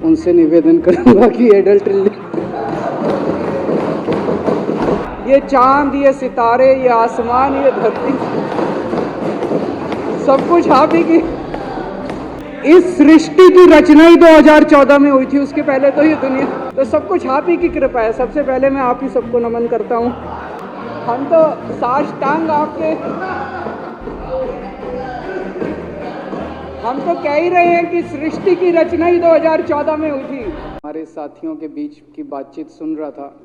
उनसे निवेदन करूंगा कि एडल्ट ये चांद, ये सितारे, ये आसमान, ये धरती, सब कुछ आप ही की। इस सृष्टि की रचना ही 2014 में हुई थी, उसके पहले तो ये दुनिया, तो सब कुछ आप ही की कृपा है। सबसे पहले मैं आप ही सबको नमन करता हूँ। हम तो साष्टांग आपके, हम तो कह ही रहे हैं कि सृष्टि की रचना ही 2014 में हुई थी। हमारे साथियों के बीच की बातचीत सुन रहा था।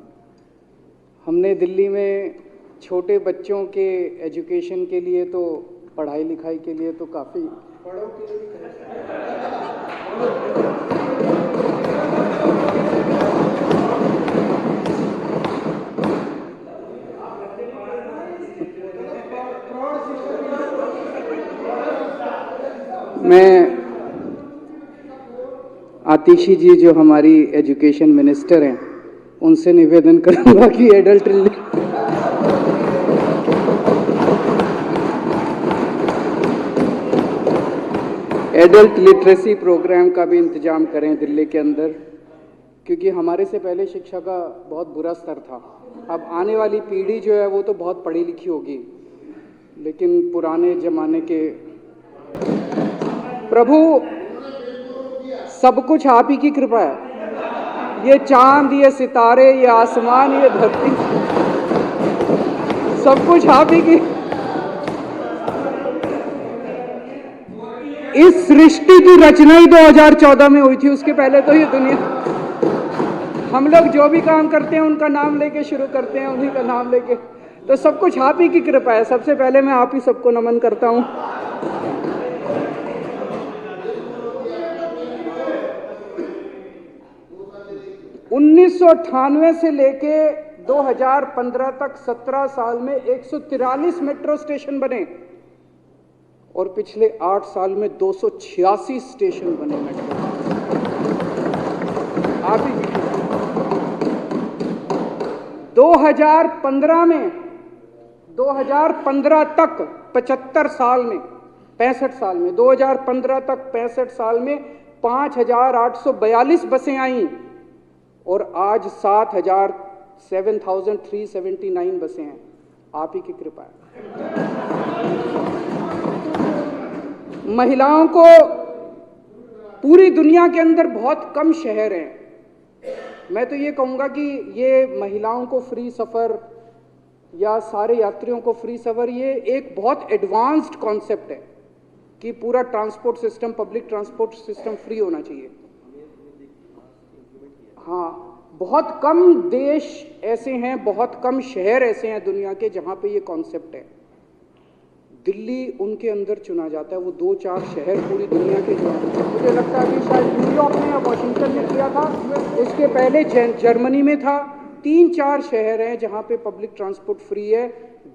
हमने दिल्ली में छोटे बच्चों के एजुकेशन के लिए तो, पढ़ाई लिखाई के लिए तो काफ़ी मैं आतिशी जी जो हमारी एजुकेशन मिनिस्टर हैं, उनसे निवेदन करूंगा कि एडल्ट लिटरेसी प्रोग्राम का भी इंतजाम करें दिल्ली के अंदर, क्योंकि हमारे से पहले शिक्षा का बहुत बुरा स्तर था। अब आने वाली पीढ़ी जो है वो तो बहुत पढ़ी लिखी होगी, लेकिन पुराने जमाने के प्रभु, सब कुछ आप ही की कृपा है। ये चांद, ये सितारे, ये आसमान, ये धरती, सब कुछ आप ही की। इस सृष्टि की रचना ही 2014 में हुई थी, उसके पहले तो ये दुनिया, हम लोग जो भी काम करते हैं उनका नाम लेके शुरू करते हैं, उन्हीं का नाम लेके, तो सब कुछ आप ही की कृपा है। सबसे पहले मैं आप ही सबको नमन करता हूँ। उन्नीस से लेके 2015 तक 17 साल में 143 मेट्रो स्टेशन बने और पिछले 8 साल में 286 स्टेशन बने मेट्रो। आप ही 2015 में, 2015 तक 75 साल में, 65 साल में, 2015 तक 65 साल में 5,842 बसें आई और आज 7,379 बसें हैं। आप ही की कृपा है। महिलाओं को पूरी दुनिया के अंदर बहुत कम शहर हैं, मैं तो ये कहूँगा कि ये महिलाओं को फ्री सफ़र या सारे यात्रियों को फ्री सफ़र, ये एक बहुत एडवांस्ड कॉन्सेप्ट है कि पूरा transport system, public transport system free होना चाहिए। हाँ, बहुत कम देश ऐसे हैं, बहुत कम शहर ऐसे हैं दुनिया के जहाँ पे ये कॉन्सेप्ट है। दिल्ली उनके अंदर चुना जाता है। वो 2-4 शहर पूरी दुनिया के जो हैं, मुझे लगता है कि शायद न्यूयॉर्क में या वाशिंगटन में किया था, इसके पहले जर्मनी में था। 3-4 शहर हैं जहाँ पे पब्लिक ट्रांसपोर्ट फ्री है।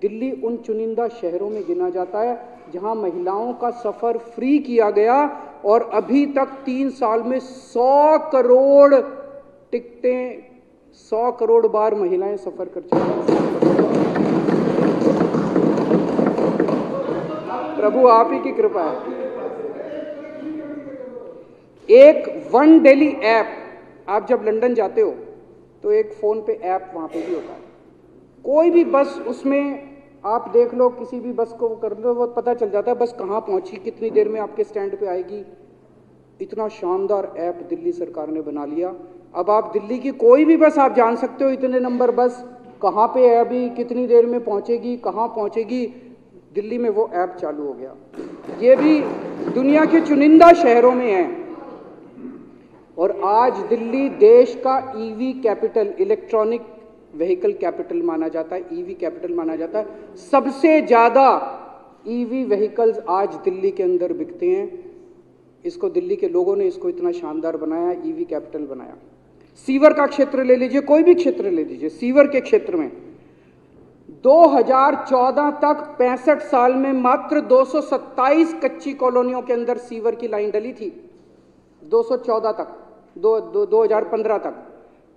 दिल्ली उन चुनिंदा शहरों में गिना जाता है जहाँ महिलाओं का सफ़र फ्री किया गया और अभी तक 3 साल में 100 करोड़ टिकटें, 100 करोड़ बार महिलाएं सफ़र कर चुकी हैं। प्रभु आप ही की कृपा है। एक वन दिल्ली ऐप, आप जब लंदन जाते हो तो एक फ़ोन पे ऐप वहाँ पे भी होता है। कोई भी बस, उसमें आप देख लो, किसी भी बस को कर लो, वो पता चल जाता है बस कहाँ पहुँची, कितनी देर में आपके स्टैंड पे आएगी। इतना शानदार ऐप दिल्ली सरकार ने बना लिया। अब आप दिल्ली की कोई भी बस आप जान सकते हो, इतने नंबर बस कहाँ पे है, अभी कितनी देर में पहुँचेगी, कहाँ पहुँचेगी। दिल्ली में वो ऐप चालू हो गया। ये भी दुनिया के चुनिंदा शहरों में है। और आज दिल्ली देश का EV capital, electronic vehicle capital माना जाता है, ईवी कैपिटल माना जाता है। सबसे ज़्यादा ईवी व्हीकल्स आज दिल्ली के अंदर बिकते हैं। इसको दिल्ली के लोगों ने इसको इतना शानदार बनाया, ईवी कैपिटल बनाया। सीवर का क्षेत्र ले लीजिए, कोई भी क्षेत्र ले लीजिए, सीवर के क्षेत्र में 2014 तक 65 साल में मात्र 227 कच्ची कॉलोनियों के अंदर सीवर की लाइन डली थी। 214 तक, 2015 तक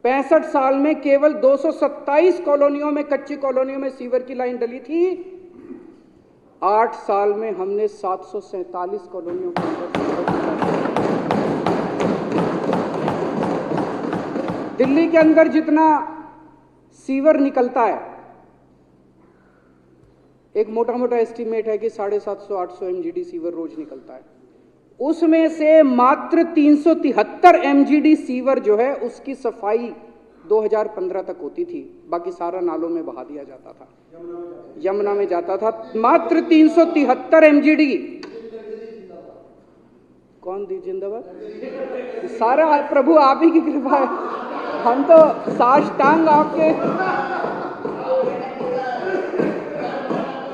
65 साल में केवल 227 कॉलोनियों में, कच्ची कॉलोनियों में सीवर की लाइन डली थी। 8 साल में हमने 747 कॉलोनियों के अंदर दिल्ली के अंदर जितना सीवर निकलता है, एक मोटा मोटा एस्टीमेट है कि 750-800 एमजीडी सीवर रोज निकलता है। उसमें से मात्र 373 एमजीडी सीवर जो है उसकी सफाई 2015 तक होती थी, बाकी सारा नालों में बहा दिया जाता था, यमुना में जाता था। मात्र 373 एमजीडी। कौन दी जिंदाबाद? सारा प्रभु आप ही की कृपा है। हम तो साष्टांग आपके,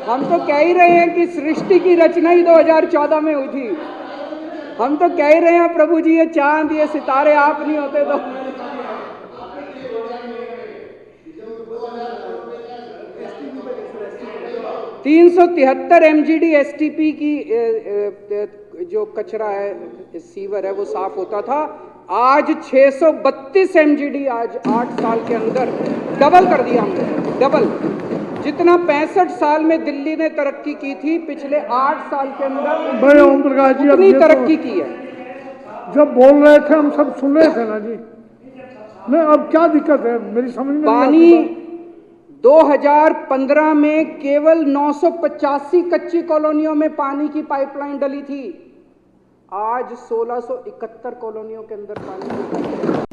हम तो कह ही रहे हैं कि सृष्टि की रचना ही 2014 में हुई थी। हम तो कह ही रहे हैं प्रभु जी, ये चांद ये सितारे आप नहीं होते तो। 373 एमजीडी एसटीपी की जो कचरा है, सीवर है, वो साफ होता था। आज 632 एमजीडी, आज 8 साल के अंदर डबल कर दिया हमने, डबल। जितना 65 साल में दिल्ली ने तरक्की की थी, पिछले 8 साल के अंदर भाई ओम प्रकाश जी उतनी तरक्की की है। जब बोल रहे थे हम सब सुन रहे थे ना जी। नहीं, अब क्या दिक्कत है मेरी समझ में पानी 2015 में केवल 985 कच्ची कॉलोनियों में पानी की पाइपलाइन डली थी। आज 1671 कॉलोनियों के अंदर पानी की